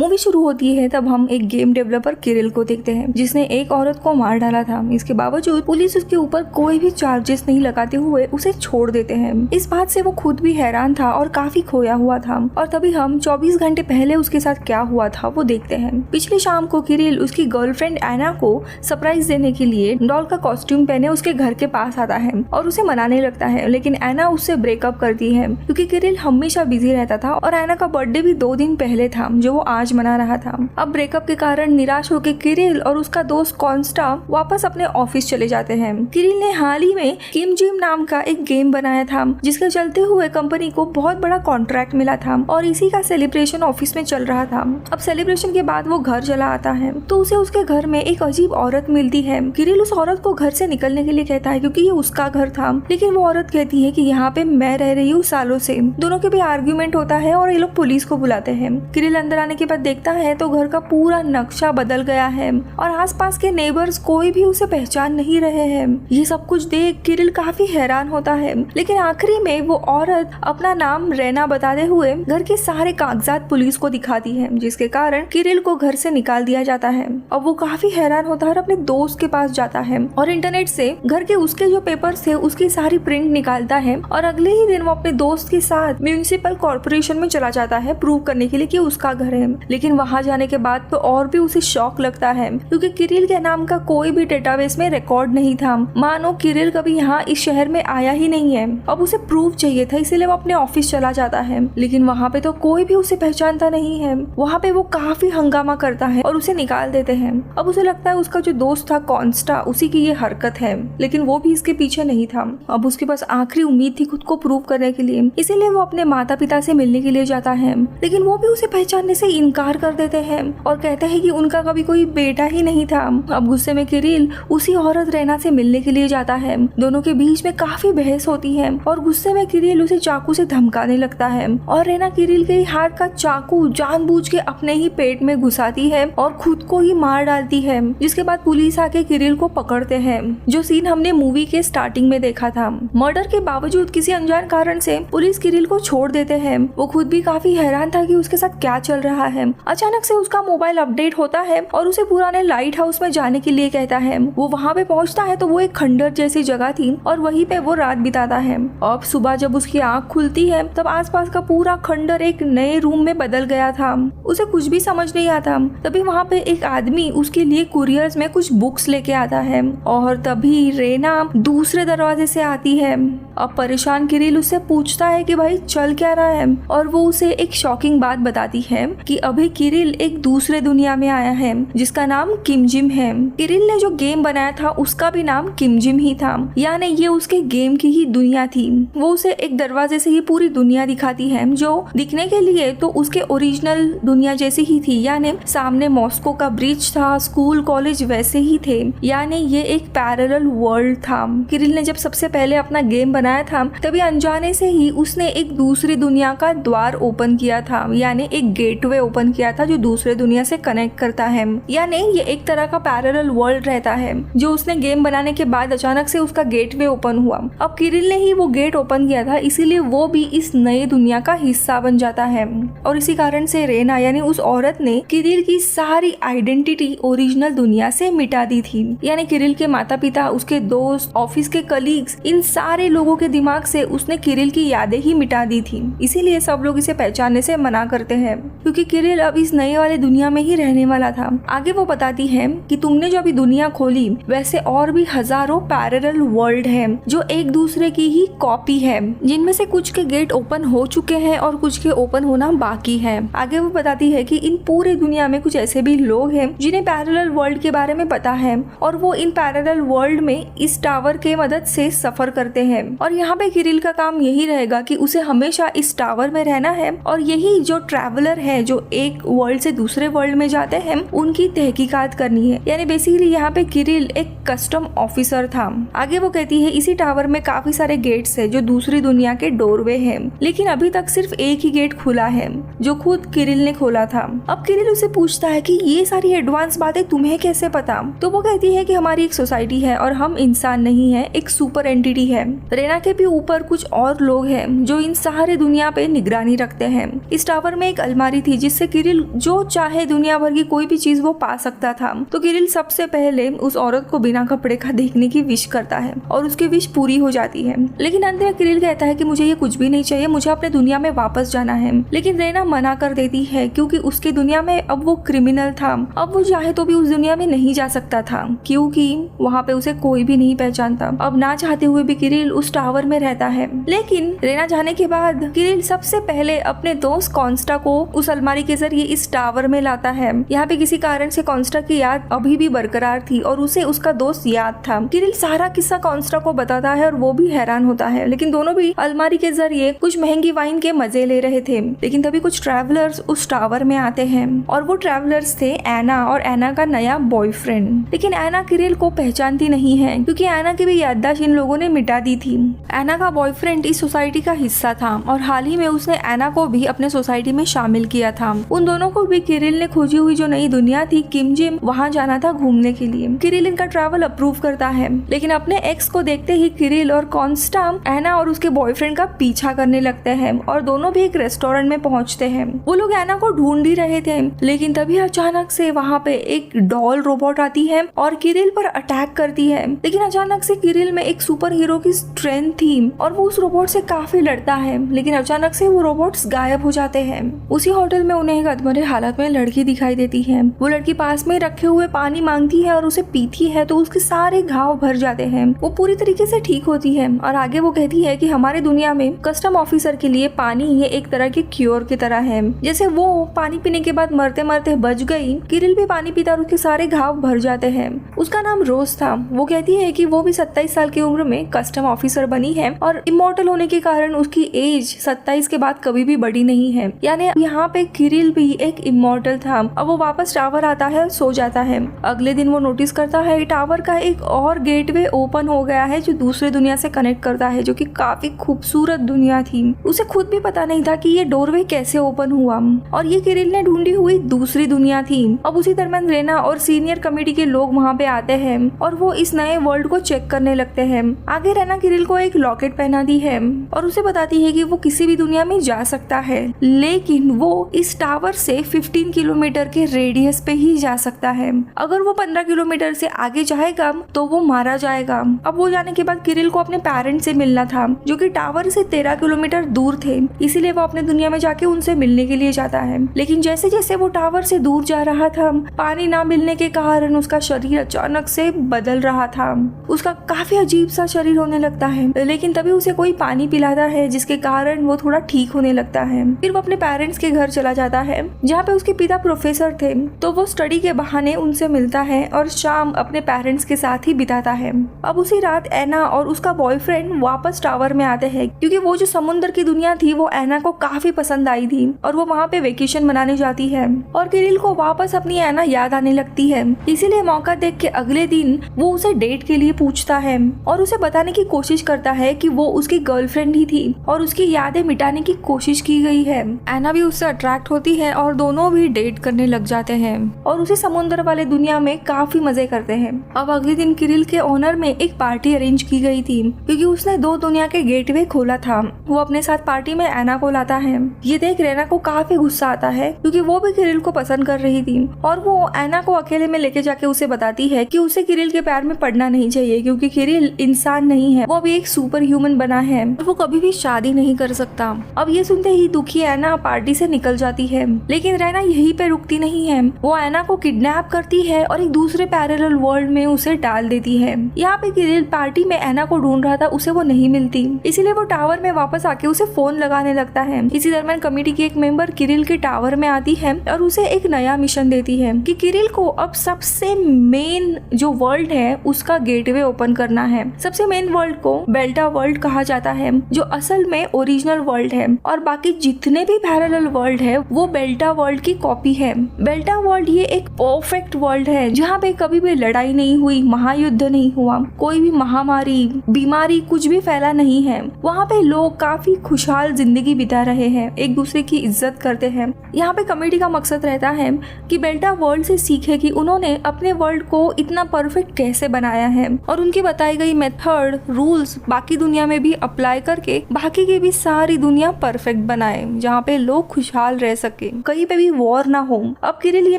Movie शुरू होती है तब हम एक गेम डेवलपर किरिल को देखते हैं जिसने एक औरत को मार डाला था। इसके बावजूद पुलिस उसके ऊपर कोई भी चार्जेस नहीं लगाते हुए उसे छोड़ देते हैं। इस बात से वो खुद भी हैरान था और काफी खोया हुआ था। और तभी हम 24 घंटे पहले उसके साथ क्या हुआ था वो देखते हैं। पिछली शाम को किरिल उसकी गर्लफ्रेंड एना को सरप्राइज देने के लिए डॉल का कॉस्ट्यूम पहने उसके घर के पास आता है और उसे मनाने लगता है, लेकिन एना उससे ब्रेकअप करती है क्योंकि किरिल हमेशा बिजी रहता था और एना का बर्थडे भी 2 दिन पहले था जो वो आज मना रहा था। अब ब्रेकअप के कारण निराश होकर किरिल और उसका दोस्त कॉन्स्टा वापस अपने ऑफिस चले जाते हैं। किरिल ने हाल ही में किम जिम नाम का एक गेम बनाया था जिसके चलते हुए कंपनी को बहुत बड़ा कॉन्ट्रैक्ट मिला था और इसी का सेलिब्रेशन ऑफिस में चल रहा था। अब सेलिब्रेशन के बाद वो घर चला आता है तो उसे उसके घर में एक अजीब औरत मिलती है। किरिल उस औरत को घर से निकलने के लिए कहता है क्योंकि ये उसका घर था, लेकिन वो औरत कहती है कि यहाँ पे मैं रह रही हूँ सालों से। दोनों के भी आर्ग्यूमेंट होता है और ये लोग पुलिस को बुलाते हैं। किरिल अंदर आने के बाद देखता है तो घर का पूरा नक्शा बदल गया है और आसपास के नेबर्स कोई भी उसे पहचान नहीं रहे हैं। ये सब कुछ देख किरिल काफी हैरान होता है, लेकिन आखिरी में वो औरत अपना नाम रैना बताते हुए घर के सारे कागजात पुलिस को दिखाती है, जिसके कारण किरिल को घर से निकाल दिया जाता है। अब वो काफी हैरान होता है और अपने दोस्त के पास जाता है और इंटरनेट से घर के उसके जो पेपर्स थे उसकी सारी प्रिंट निकालता है और अगले ही दिन वो अपने दोस्त के साथ म्युनिसिपल कॉर्पोरेशन में चला जाता है प्रूव करने के लिए कि उसका घर है। लेकिन वहां जाने के बाद तो और भी उसे शॉक लगता है क्योंकि किरिल के नाम का कोई भी डेटाबेस में रिकॉर्ड नहीं था। मानो किरिल कभी यहाँ इस शहर में आया ही नहीं है। अब उसे प्रूफ चाहिए था, इसीलिए वो अपने ऑफिस चला जाता है, लेकिन वहाँ पे तो कोई भी उसे पहचानता नहीं है। वहाँ पे वो काफी हंगामा करता है और उसे निकाल देते हैं। अब उसे लगता है उसका जो दोस्त था कॉन्स्टा उसी की ये हरकत है, लेकिन वो भी इसके पीछे नहीं था। अब उसके पास आखिरी उम्मीद थी खुद को प्रूव करने के लिए, इसीलिए वो अपने माता पिता से मिलने के लिए जाता है, लेकिन वो भी उसे पहचानने से इनकार कर देते हैं और कहते हैं कि उनका कभी कोई बेटा ही नहीं था। अब गुस्से में किरिल उसी औरत रैना से मिलने के लिए जाता है। दोनों के बीच में काफी बहस होती है और गुस्से में किरिल उसे चाकू से धमकाने लगता है और रैना किरिल के हाथ का चाकू जानबूझ के अपने ही पेट में घुसाती है और खुद को ही मार डालती है, जिसके बाद पुलिस आके किरिल को पकड़ते हैं, जो सीन हमने मूवी के स्टार्टिंग में देखा था। मर्डर के बावजूद किसी अनजान कारण से पुलिस किरिल को छोड़ देते हैं। वो खुद भी काफी हैरान था कि उसके साथ क्या चल रहा है। अचानक से उसका मोबाइल अपडेट होता है और उसे पुराने लाइट हाउस में जाने के लिए कहता है। वो वहाँ पे पहुँचता है तो वो एक खंडर जैसी जगह थी और वहीं पे वो रात बिताता है। अब सुबह जब उसकी आँख खुलती है तब आसपास का पूरा खंडर एक नए रूम में बदल गया था। उसे कुछ भी समझ नहीं आता। तभी वहाँ पे एक आदमी उसके लिए कुरियर्स में कुछ बुक्स लेके आता है और तभी रैना दूसरे दरवाजे से आती है। अब परेशान किरिल उससे पूछता है कि भाई चल क्या रहा है, और वो उसे एक शॉकिंग बात बताती है कि अभी किरिल एक दूसरे दुनिया में आया है जिसका नाम किम जिम है। किरिल ने जो गेम बनाया था उसका भी नाम किम जिम ही था, यानी ये उसके गेम की ही दुनिया थी। वो उसे एक दरवाजे से ही पूरी दुनिया दिखाती है जो दिखने के लिए तो उसके ओरिजिनल दुनिया जैसी ही थी, यानी सामने मॉस्को का ब्रिज था, स्कूल कॉलेज वैसे ही थे, यानी ये एक पैरेलल वर्ल्ड था। किरिल ने जब सबसे पहले अपना गेम बनाया था तभी अनजाने से ही उसने एक दूसरी दुनिया का द्वार ओपन किया था, यानी एक गेटवे ओपन किया था जो दूसरे दुनिया से कनेक्ट करता है, यानी ये एक तरह का पैरेलल वर्ल्ड रहता है जो उसने गेम बनाने के बाद अचानक से उसका गेटवे ओपन हुआ। अब किरिल ने ही वो गेट ओपन किया था, इसीलिए वो भी इस नई दुनिया का हिस्सा बन जाता है और इसी कारण से रैना यानी उस औरत ने किरिल की सारी आइडेंटिटी ओरिजिनल दुनिया से मिटा दी थी। यानी किरिल के माता पिता, उसके दोस्त, ऑफिस के कलीग्स, इन सारे लोगों के दिमाग से उसने किरिल की यादें ही मिटा दी थी। इसीलिए सब लोग इसे पहचानने से मना करते हैं क्योंकि किरिल अब इस नए वाले दुनिया में ही रहने वाला था। आगे वो बताती है कि तुमने जो अभी दुनिया खोली वैसे और भी हजारों पैरेलल वर्ल्ड है जो एक दूसरे की ही कॉपी है, जिनमें से कुछ के गेट ओपन हो चुके हैं और कुछ के ओपन होना बाकी है। आगे वो बताती है कि इन पूरी दुनिया में कुछ ऐसे भी लोग हैं जिन्हें पैरेलल वर्ल्ड के बारे में पता है और वो इन पैरेलल वर्ल्ड में इस टावर के मदद से सफर करते हैं और यहाँ पे किरिल का काम यही रहेगा कि उसे हमेशा इस टावर में रहना है और यही जो ट्रैवलर है जो एक वर्ल्ड से दूसरे वर्ल्ड में जाते हैं उनकी तहकीकात करनी है। यानी बेसिकली यहाँ पे किरिल एक कस्टम ऑफिसर था। आगे वो कहती है इसी टावर में काफी सारे गेट्स है जो दूसरी दुनिया के डोरवे हैं, लेकिन अभी तक सिर्फ एक ही गेट खुला है जो खुद किरिल ने खोला था। अब किरिल उसे पूछता है कि ये सारी एडवांस बातें तुम्हें कैसे पता? तो वो कहती है कि हमारी एक सोसाइटी है और हम इंसान नहीं है, एक सुपर एंटिटी है। रैना के भी ऊपर कुछ और लोग हैं जो इन सारे दुनिया पे निगरानी रखते हैं। इस टावर में एक अलमारी थी जिससे किरिल जो चाहे दुनिया भर की कोई भी चीज वो पा सकता था। तो किरिल सबसे पहले उस औरत को बिना कपड़े का देखने की विश करता है और उसकी विश पूरी हो जाती है। लेकिन अंत में किरिल कहता है कि मुझे ये कुछ भी नहीं चाहिए, मुझे अपने दुनिया में वापस जाना है। लेकिन रेना मना कर देती है क्योंकि उसकी दुनिया में अब वो क्रिमिनल था। अब वो चाहे तो भी उस दुनिया में नहीं जा सकता था क्योंकि वहाँ पे उसे कोई भी नहीं पहचानता। अब ना चाहते हुए भी किरिल उस टावर में रहता है। लेकिन रेना जाने के बाद किरिल सबसे पहले अपने दोस्त कॉन्स्टा को उस अलमारी के जरिए इस टावर में लाता है। यहाँ पे किसी कारण से कॉन्स्टा की याद अभी भी बरकरार थी और उसे उसका दोस्त याद था। किरिल सारा किस्सा कॉन्स्टा को बताता है और वो भी हैरान होता है। लेकिन दोनों भी अलमारी के जरिए कुछ महंगी वाइन के मजे ले रहे थे। लेकिन तभी कुछ ट्रैवलर्स उस टावर में आते हैं और वो ट्रैवलर्स थे एना और एना का नया बॉयफ्रेंड। लेकिन एना किरिल को पहचानती नहीं है क्योंकि एना की भी याददाश्त इन लोगों ने मिटा दी थी। एना का बॉयफ्रेंड इस सोसाइटी का हिस्सा था और हाल ही में उसने एना को भी अपने सोसाइटी में शामिल किया था। उन दोनों को भी किरिल ने खोजी हुई जो नई दुनिया थी किम जिम, वहाँ जाना था घूमने के लिए। किरिल इनका ट्रैवल अप्रूव करता है। लेकिन अपने एक्स को देखते ही किरिल और कॉन्स्टा एना और उसके बॉयफ्रेंड का पीछा करने लगते हैं और दोनों भी एक रेस्टोरेंट में पहुंचते हैं। वो लोग एना को ढूंढ ही रहे थे। लेकिन तभी अचानक से वहाँ पे एक डॉल रोबोट आती है और किरिल पर अटैक करती है। लेकिन अचानक से किरिल में एक सुपर हीरो की स्ट्रेंथ थी और वो उस रोबोट से काफी लड़ता है। लेकिन अचानक से वो रोबोट्स गायब हो जाते हैं। उसी होटल में उन्हें एक अधमरे हालत में लड़की दिखाई देती है। वो लड़की पास में रखे हुए पानी मांगती है और उसे पीती है तो उसके सारे घाव भर जाते हैं। वो पूरी तरीके से ठीक होती है और आगे वो कहती है कि हमारे दुनिया में कस्टम ऑफिसर के लिए पानी ये एक तरह के क्योर की तरह है। जैसे वो पानी पीने के बाद मरते मरते बच गई, किरिल भी पानी पीता और उसके सारे घाव भर जाते हैं। उसका नाम रोज था। वो कहती है कि वो भी 27 साल की उम्र में कस्टम ऑफिसर बनी है और इमॉर्टल होने के कारण उसकी एज 27 के बाद कभी भी बढ़ी नहीं है। यानी यहाँ पे किरिल भी एक इमॉर्टल था। अब वो वापस टावर आता है, सो जाता है। अगले दिन वो नोटिस करता है टावर का एक और गेटवे ओपन हो गया है जो दूसरे दुनिया से कनेक्ट करता है, जो कि काफी खूबसूरत दुनिया थी। उसे खुद भी पता नहीं था कि ये डोरवे कैसे ओपन हुआ और ये किरिल ने ढूंढी हुई दूसरी दुनिया थी। अब उसी दरमियान रेना और सीनियर कमेटी के लोग वहाँ पे आते हैं और वो इस नए वर्ल्ड को चेक करने लगते हैं। आगे रेना किरिल को एक लॉकेट पहना दी है और उसे बताती है कि वो किसी भी दुनिया में जा सकता है, लेकिन वो इस टावर से 15 किलोमीटर के रेडियस पे ही जा सकता है। अगर वो 15 किलोमीटर से आगे जाएगा तो वो मारा जाएगा। अब वो जाने के बाद किरिल को अपने पेरेंट्स से मिलना था जो कि टावर से 13 किलोमीटर दूर थे, इसीलिए वो अपने दुनिया में जाके उनसे मिलने के लिए जाता है। लेकिन जैसे जैसे वो टावर से दूर जा रहा था, पानी ना मिलने के कारण उसका शरीर अचानक से बदल रहा था। उसका काफी अजीब सा शरीर होने लगता है। लेकिन तभी उसे कोई पानी पिलाता है जिसके कारण वो थोड़ा ठीक होने लगता है। फिर वो अपने पेरेंट्स के घर चला जाता है जहाँ पे उसके पिता प्रोफेसर थे, तो वो स्टडी के बहाने उनसे मिलता है और शाम अपने पेरेंट्स के साथ ही बिताता है। अब उसी रात एना और उसका बॉयफ्रेंड वापस टावर में आते हैं क्योंकि वो जो समुद्र की दुनिया थी वो एना को काफी पसंद आई थी और वो वहाँ पे वेकेशन मनाने जाती है और किरिल को वापस अपनी एना याद आने लगती है। इसीलिए मौका देख के अगले दिन वो उसे डेट के लिए पूछता है और उसे बताने की कोशिश करता है कि वो उसकी गर्लफ्रेंड ही थी और उसकी यादें मिटाने की कोशिश की गई है। एना भी उससे अट्रैक्ट होती है और दोनों भी डेट करने लग जाते हैं और उसी समुद्र वाले दुनिया में काफी मजे करते हैं। अब अगले दिन किरिल के ओनर में एक पार्टी अरेंज की गई थी क्योंकि उसने 2 दुनिया के गेटवे खोला था। वो अपने साथ पार्टी में एना को लाता है। ये देख रेना को काफी गुस्सा आता है क्योंकि वो भी किरिल को पसंद कर रही थी और वो एना को अकेले में लेके जाके उसे बताती है कि उसे किरिल के प्यार में पड़ना नहीं चाहिए क्योंकि किरिल इंसान नहीं है, वो अभी एक सुपर ह्यूमन बना है, वो कभी भी शादी नहीं कर सकता। अब ये सुनते ही दुखी एना पार्टी से निकल जाती है। लेकिन रेना यहीं पे रुकती नहीं है। वो एना को किडनैप करती है और एक दूसरे पैरेलल वर्ल्ड में उसे डाल देती है। यहाँ पे किरिल पार्टी में एना को ढूंढ रहा था, उसे वो नहीं मिलती, इसीलिए वो टावर में वापस आके उसे फोन लगाने लगता है। इसी दरमियान कमेटी की एक मेंबर किरिल के टावर में आती है और उसे एक नया मिशन देती है कि किरिल को अब सबसे मेन जो वर्ल्ड है उसका गेटवे ओपन करना है। सबसे मेन वर्ल्ड को बेल्टा वर्ल्ड कहा जाता है जो असल में ओरिजिनल वर्ल्ड है और बाकी जितने भी पैरेलल वर्ल्ड है वो बेल्टा वर्ल्ड की कॉपी है। बेल्टा वर्ल्ड ये एक परफेक्ट वर्ल्ड है जहाँ पे कभी भी लड़ाई नहीं हुई, महायुद्ध नहीं हुआ, कोई भी महामारी बीमारी कुछ भी फैला नहीं है। वहाँ पे लोग काफी खुशहाल जिंदगी बिता रहे हैं, एक दूसरे की इज्जत करते हैं। यहाँ पे कमेटी का मकसद रहता है कि बेल्टा वर्ल्ड से सीखे कि उन्होंने अपने वर्ल्ड को इतना परफेक्ट कैसे बनाया है और उनकी बताई गई मेथड रूल्स बाकी दुनिया में भी अप्लाई करके बाकी की भी सारी दुनिया परफेक्ट बनाए जहाँ पे लोग खुशहाल रह सके। सके, कहीं पे भी वॉर ना हो। अब किरिल ये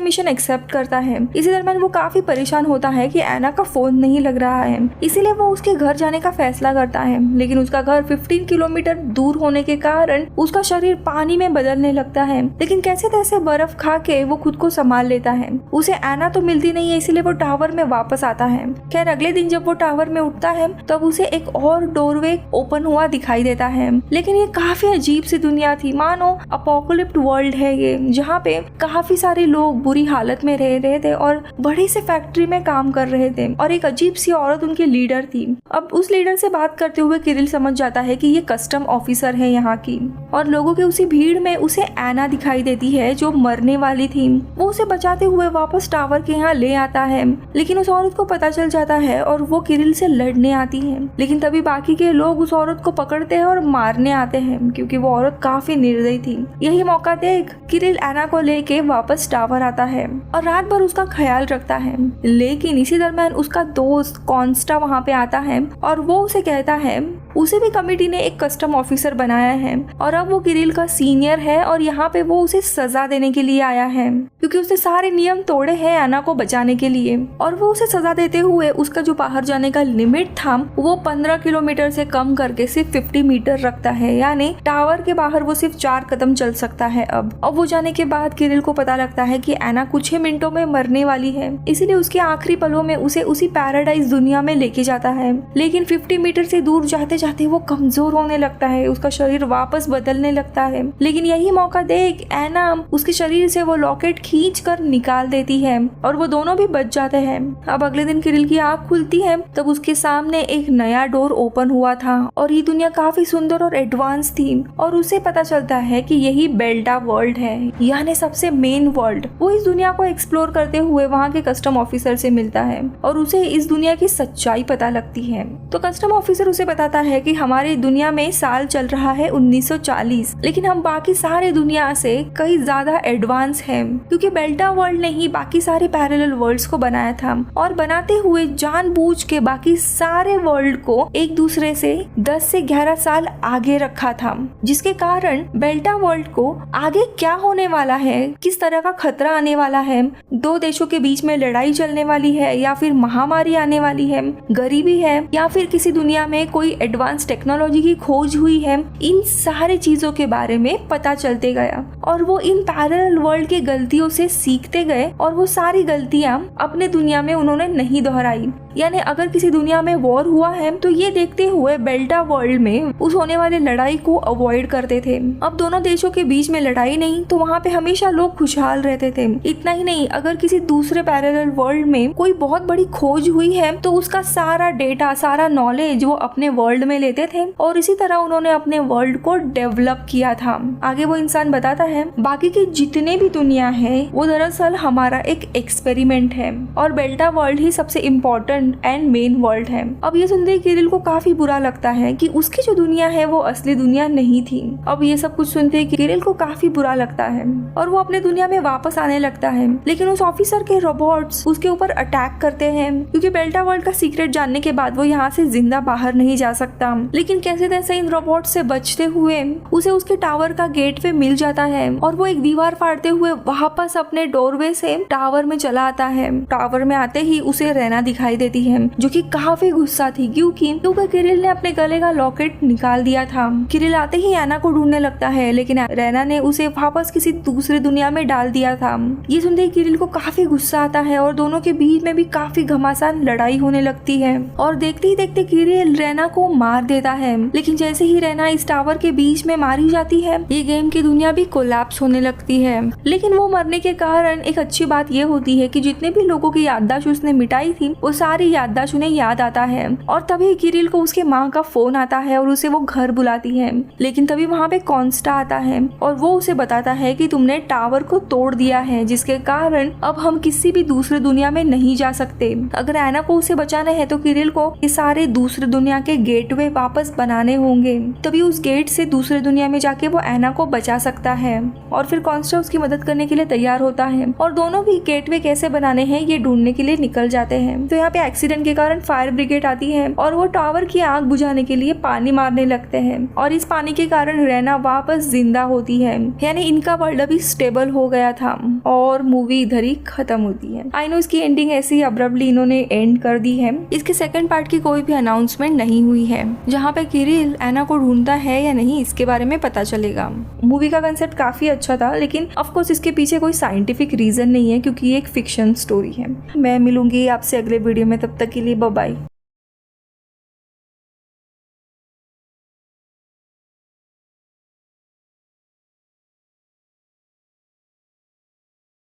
मिशन एक्सेप्ट करता है। इसी दरम्यान वो काफी परेशान होता है कि एना का फोन नहीं लग रहा है, इसीलिए वो उसके घर जाने का फैसला करता है। लेकिन उसका घर 15 किलोमीटर दूर होने के कारण उसका शरीर पानी में बदलने लगता है, लेकिन कैसे तैसे बर्फ खा के वो खुद को संभाल लेता है। उसे एना तो मिलती नहीं है, इसीलिए वो टावर में वापस आता है। खैर अगले दिन जब वो टावर में उठता है तब उसे एक और डोरवे ओपन हुआ दिखाई देता है, लेकिन ये काफी अजीब सी दुनिया थी, मानो अपोकलिप्ट वर्ल्ड है ये, जहाँ पे काफी सारे लोग बुरी हालत में रह रहे थे और बड़ी से फैक्ट्री में काम कर रहे थे और एक अजीब सी औरत उनकी लीडर थी। अब उस लीडर से बात करते हुए किरिल समझ जाता है कि ये कस्टम ऑफिसर है यहाँ की, और लोगों के उसी भीड़ में उसे एना दिखाई देती है जो मरने वाली थी। वो उसे बचाते हुए वापस टावर के यहाँ ले आता है, लेकिन उस औरत को पता चल जाता है और वो किरिल से लड़ने आती है। लेकिन तभी बाकी के लोग उस औरत को पकड़ते हैं और मारने आते हैं, क्योंकि वो औरत काफी निर्दयी थी। यही मौका देख किरिल एना को लेके वापस टावर आता है और रात भर उसका ख्याल रखता है। लेकिन इसी दरम्यान उसका दोस्त कॉन्स्टा वहाँ पे आता है और वो उसे कहता है उसे भी कमेटी ने एक कस्टम ऑफिसर बनाया है और अब वो किरिल का सीनियर है और यहाँ पे वो उसे सजा देने के लिए आया है, क्योंकि उसने सारे नियम तोड़े हैं एना को बचाने के लिए। और वो उसे सजा देते हुए उसका जो बाहर जाने का लिमिट था वो 15 किलोमीटर से कम करके सिर्फ 50 मीटर रखता है, यानी टावर के बाहर वो सिर्फ 4 कदम चल सकता है। अब वो जाने के बाद किरिल को पता लगता है कि एना कुछ ही मिनटों में मरने वाली है, इसीलिए उसके आखिरी पलों में उसे उसी पैराडाइज दुनिया में लेके जाता है। लेकिन 50 मीटर से दूर जाते जाते वो कमजोर होने लगता है, उसका शरीर वापस बदलने लगता है। लेकिन यही मौका देख एना उसके शरीर से वो लॉकेट खींच कर निकाल देती है और वो दोनों भी बच जाते हैं। अब अगले दिन किरिल की आंख खुलती है तब उसके सामने एक नया डोर ओपन हुआ था और ये दुनिया काफी सुंदर और एडवांस थी और उसे पता चलता है कि यही बेल्टा वर्ल्ड है, यानी सबसे मेन वर्ल्ड। वो इस दुनिया को एक्सप्लोर करते हुए वहाँ के कस्टम ऑफिसर से मिलता है और उसे इस दुनिया की सच्चाई पता लगती है। तो कस्टम ऑफिसर उसे बताता है कि हमारी दुनिया में साल चल रहा है 1940, लेकिन हम बाकी सारे दुनिया से कई ज्यादा एडवांस हैं, क्योंकि बेल्टा वर्ल्ड ने ही बाकी सारे पैरेलल वर्ल्ड्स को बनाया था और बनाते हुए जानबूझ के बाकी सारे वर्ल्ड को एक दूसरे से 10 से 11 साल आगे रखा था, जिसके कारण बेल्टा वर्ल्ड को आगे क्या होने वाला है, किस तरह का खतरा आने वाला है, 2 देशों के बीच में लड़ाई चलने वाली है या फिर महामारी आने वाली है, गरीबी है या फिर किसी दुनिया में कोई एडवांस टेक्नोलॉजी की खोज हुई है, इन सारी चीजों के बारे में पता चलते गया और वो इन पैरेलल वर्ल्ड की गलतियों से सीखते गए और वो सारी गलतियां अपने दुनिया में उन्होंने नहीं दोहराई। यानी अगर किसी दुनिया में वॉर हुआ है तो ये देखते हुए बेल्टा वर्ल्ड में उस होने वाले लड़ाई को अवॉइड करते थे। अब दोनों देशों के बीच में लड़ाई नहीं तो वहाँ पे हमेशा लोग खुशहाल रहते थे। इतना ही नहीं, अगर किसी दूसरे पैरेलल वर्ल्ड में कोई बहुत बड़ी खोज हुई है तो उसका सारा डेटा, सारा नॉलेज वो अपने वर्ल्ड में लेते थे और इसी तरह उन्होंने अपने वर्ल्ड को डेवलप किया था। आगे वो इंसान बताता है बाकी की जितने भी दुनिया है वो दरअसल हमारा एक एक्सपेरिमेंट है और बेल्टा वर्ल्ड ही सबसे इम्पोर्टेंट एंड मेन वर्ल्ड है। अब ये सुनते ही किरिल को काफी बुरा लगता है कि उसकी जो दुनिया है वो असली दुनिया नहीं थी। अब ये सब कुछ सुनते ही किरिल को काफी बुरा लगता है और वो अपने दुनिया में वापस आने लगता है, लेकिन उस ऑफिसर के रोबोट्स उसके ऊपर अटैक करते हैं, क्योंकि बेल्टा वर्ल्ड का सीक्रेट जानने के बाद वो यहाँ से जिंदा बाहर नहीं जा सकता। लेकिन कैसे तैसे इन रोबोट से बचते हुए उसे उसके टावर का गेटवे मिल जाता है और वो एक दीवार फाड़ते हुए वापस अपने डोरवे से टावर में चला आता है। टावर में आते ही उसे रैना दिखाई देती है, जो कि काफी गुस्सा थी क्योंकि किरिल ने अपने गले का लॉकेट निकाल दिया था। किरिल आते ही एना को ढूंढने लगता है, लेकिन रैना ने उसे वापस किसी दूसरी दुनिया में डाल दिया था। ये सुनते ही किरिल को काफी गुस्सा आता है और दोनों के बीच में भी काफी घमासान लड़ाई होने लगती है और देखते ही देखते किरिल रैना को मार देता है। लेकिन जैसे ही रैना इस टावर के बीच में मारी जाती है ये गेम की दुनिया भी कोलैप्स होने लगती है। लेकिन वो मरने के कारण एक अच्छी बात ये होती है कि जितने भी लोगों की याददाश्त उसने मिटाई थी वो सारी याददाश्त उन्हें याद आता है और तभी किरिल को उसके माँ का फोन आता है और उसे वो घर बुलाती है। लेकिन तभी वहाँ पे कॉन्स्टा आता है और वो उसे बताता है कि तुमने टावर को तोड़ दिया है, जिसके कारण अब हम किसी भी दूसरे दुनिया में नहीं जा सकते। अगर एना को उसे बचाना है तो किरिल को ये सारे दूसरे दुनिया के गेटवे वापस बनाने होंगे, तभी उस गेट से दूसरे दुनिया में जाके वो एना को बचा सकता है। और फिर कॉन्स्टा उसकी मदद करने के लिए तैयार होता है और दोनों भी गेटवे कैसे बनाने हैं ये ढूंढने के लिए निकल जाते हैं। तो यहाँ पे एक्सीडेंट के कारण फायर ब्रिगेड आती है और वो टावर की आग बुझाने के लिए पानी मारने लगते हैं और इस पानी के कारण रैना वापस जिंदा होती है। यानी इनका वर्ल्ड अभी स्टेबल हो गया था और मूवी इधर ही खत्म होती है। आई नो इसकी एंडिंग ऐसी अब्रप्टली इन्होंने एंड कर दी है। इसके सेकंड पार्ट की कोई भी अनाउंसमेंट नहीं हुई है जहाँ पे किरिल एना को ढूंढता है या नहीं इसके बारे में पता चलेगा। मूवी का कंसेप्ट काफी अच्छा था लेकिन ऑफकोर्स इसके पीछे कोई साइंटिफिक रीजन नहीं है क्योंकि ये एक फिक्शन स्टोरी है। मैं मिलूंगी आपसे अगले वीडियो में, तब तक के लिए बाय बाय।